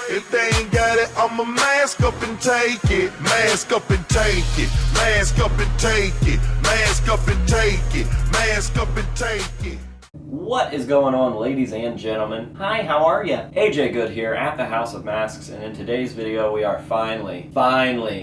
If they ain't got it, I'ma mask up and take it. Mask up and take it. Mask up and take it. Mask up and take it. Mask up and take it. What is going on, ladies and gentlemen? Hi, how are ya? AJ Good here at the House of Masks, and in today's video we are finally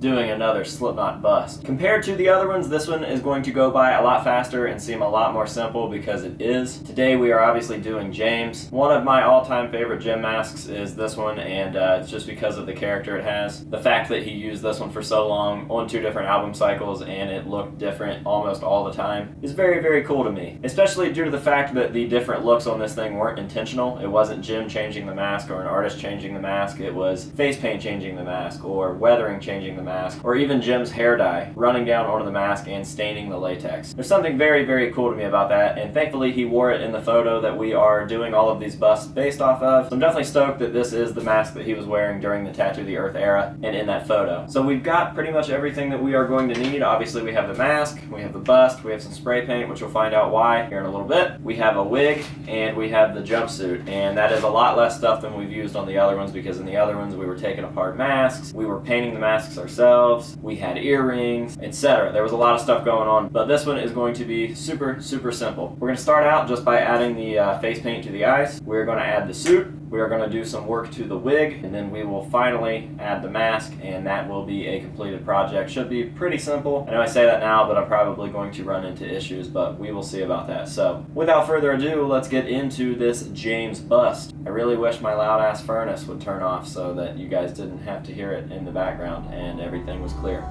doing another Slipknot bust. Compared to the other ones, this one is going to go by a lot faster and seem a lot more simple because it is. Today we are obviously doing James. One of my all-time favorite Jim masks is this one, and it's just because of the character it has. The fact that he used this one for so long on 2 different album cycles and it looked different almost all the time is very, very cool to me. Especially due to the fact that the different looks on this thing weren't intentional. It wasn't Jim changing the mask or an artist changing the mask. It was face paint changing the mask or weathering changing the mask or even Jim's hair dye running down onto the mask and staining the latex. There's something very, very cool to me about that, and thankfully he wore it in the photo that we are doing all of these busts based off of. So I'm definitely stoked that this is the mask that he was wearing during the Tattoo the Earth era and in that photo. So we've got pretty much everything that we are going to need. Obviously we have the mask, we have the bust, we have some spray paint, which we'll find out why here in a little bit. We have a wig, and we have the jumpsuit, and that is a lot less stuff than we've used on the other ones, because in the other ones we were taking apart masks, we were painting the masks ourselves, we had earrings, etc. There was a lot of stuff going on, but this one is going to be super, super simple. We're going to start out just by adding the face paint to the eyes. We're going to add the suit. We are going to do some work to the wig, and then we will finally add the mask, and that will be a completed project. Should be pretty simple. I know I say that now, but I'm probably going to run into issues, but we will see about that. So without further ado, let's get into this James bust. I really wish my loud ass furnace would turn off so that you guys didn't have to hear it in the background and everything was clear.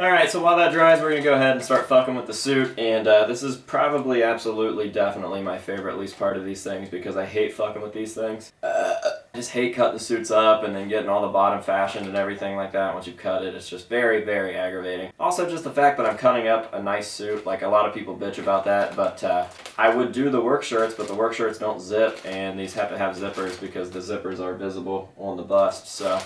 Alright, so while that dries, we're going to go ahead and start fucking with the suit, and this is probably, absolutely, definitely my favorite least part of these things, because I hate fucking with these things. I just hate cutting the suits up and then getting all the bottom fashioned and everything like that. Once you cut it, it's just very, very aggravating. Also, just the fact that I'm cutting up a nice suit, like a lot of people bitch about that, but I would do the work shirts, but the work shirts don't zip, and these have to have zippers because the zippers are visible on the bust, so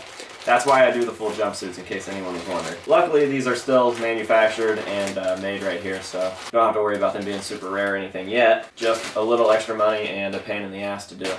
that's why I do the full jumpsuits, in case anyone was wondering. Luckily, these are still manufactured and made right here, so don't have to worry about them being super rare or anything yet. Just a little extra money and a pain in the ass to do.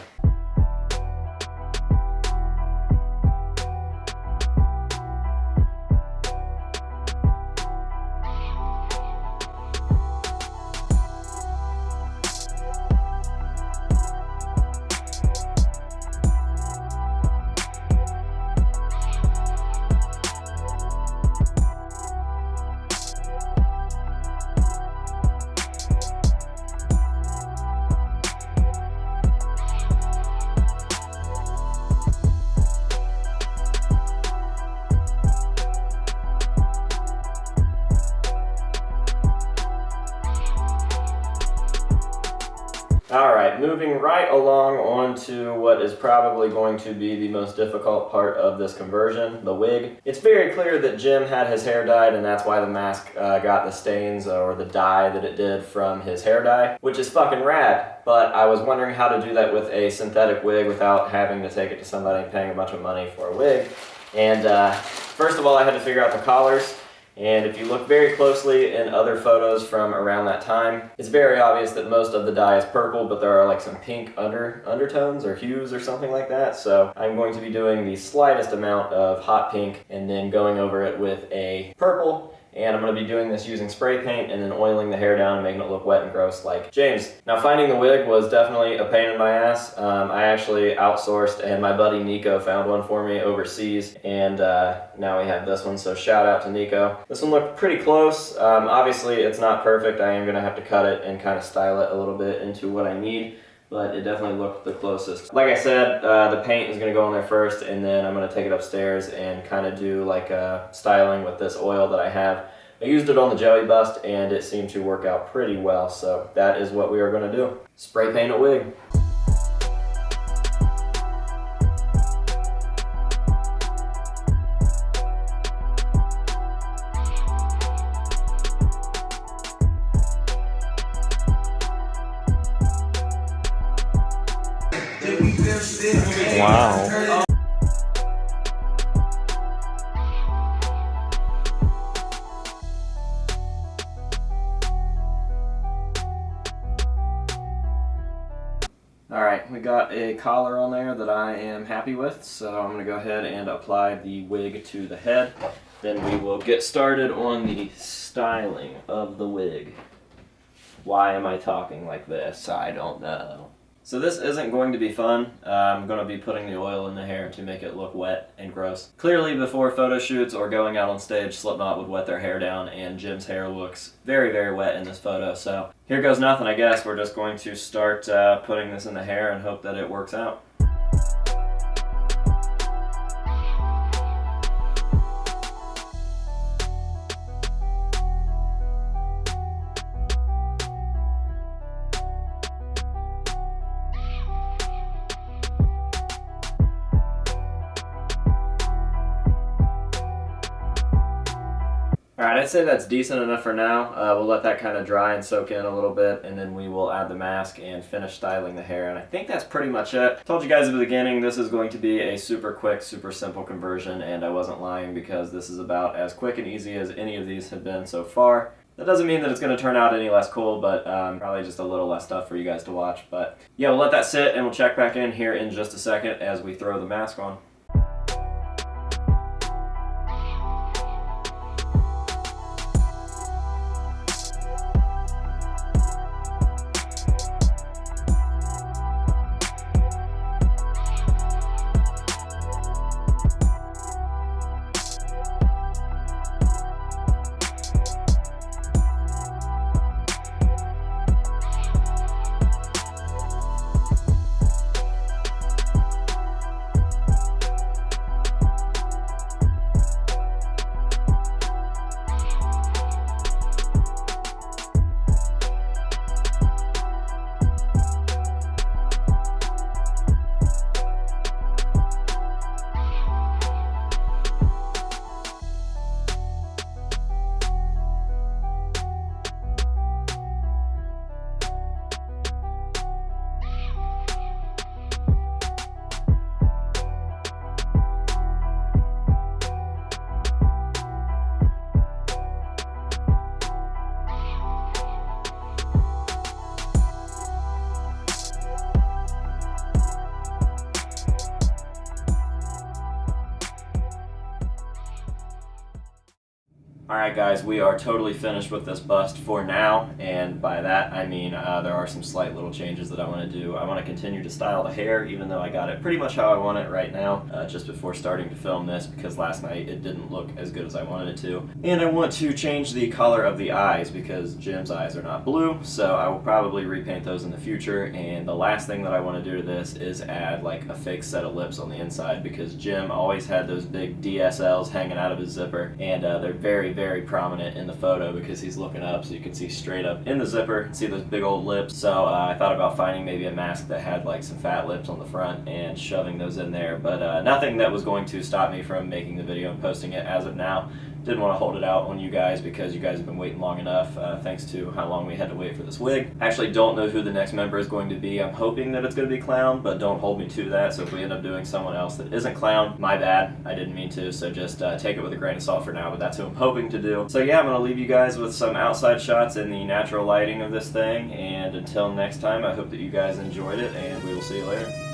Alright, moving right along on to what is probably going to be the most difficult part of this conversion, the wig. It's very clear that Jim had his hair dyed, and that's why the mask got the stains or the dye that it did from his hair dye, which is fucking rad. But I was wondering how to do that with a synthetic wig without having to take it to somebody and paying a bunch of money for a wig. And first of all, I had to figure out the collars. And if you look very closely in other photos from around that time, it's very obvious that most of the dye is purple, but there are like some pink undertones or hues or something like that. So I'm going to be doing the slightest amount of hot pink and then going over it with a purple. And I'm going to be doing this using spray paint and then oiling the hair down and making it look wet and gross like James. Now, finding the wig was definitely a pain in my ass. I actually outsourced, and my buddy Nico found one for me overseas, and now we have this one, so shout out to Nico. This one looked pretty close. Obviously it's not perfect. I am going to have to cut it and kind of style it a little bit into what I need. but it definitely looked the closest. Like I said, the paint is going to go on there first, and then I'm going to take it upstairs and kind of do like a styling with this oil that I have. I used it on the Joey bust, and it seemed to work out pretty well, so that is what we are going to do. Spray paint a wig. Wow. Alright, we got a collar on there that I am happy with, so I'm going to go ahead and apply the wig to the head. Then we will get started on the styling of the wig. Why am I talking like this? I don't know. So this isn't going to be fun. I'm going to be putting the oil in the hair to make it look wet and gross. Clearly before photo shoots or going out on stage, Slipknot would wet their hair down, and Jim's hair looks very, very wet in this photo. So here goes nothing, I guess. We're just going to start putting this in the hair and hope that it works out. Alright, I'd say that's decent enough for now. We'll let that kind of dry and soak in a little bit, and then we will add the mask and finish styling the hair. And I think that's pretty much it. Told you guys at the beginning, this is going to be a super quick, super simple conversion, and I wasn't lying because this is about as quick and easy as any of these have been so far. That doesn't mean that it's going to turn out any less cool, but probably just a little less stuff for you guys to watch. But yeah, we'll let that sit, and we'll check back in here in just a second as we throw the mask on. Alright guys, we are totally finished with this bust for now, and by that I mean there are some slight little changes that I want to do. I want to continue to style the hair, even though I got it pretty much how I want it right now, just before starting to film this, because last night it didn't look as good as I wanted it to. And I want to change the color of the eyes, because Jim's eyes are not blue, so I will probably repaint those in the future. And the last thing that I want to do to this is add like a fake set of lips on the inside, because Jim always had those big DSLs hanging out of his zipper, and they're very, very prominent in the photo because he's looking up, so you can see straight up in the zipper and see those big old lips. So I thought about finding maybe a mask that had like some fat lips on the front and shoving those in there, but nothing that was going to stop me from making the video and posting it as of now. Didn't want to hold it out on you guys because you guys have been waiting long enough, thanks to how long we had to wait for this wig. I actually don't know who the next member is going to be. I'm hoping that it's going to be Clown, but don't hold me to that. So if we end up doing someone else that isn't Clown, my bad. I didn't mean to, so just take it with a grain of salt for now, but that's who I'm hoping to do. So yeah, I'm going to leave you guys with some outside shots in the natural lighting of this thing, and until next time, I hope that you guys enjoyed it, and we will see you later.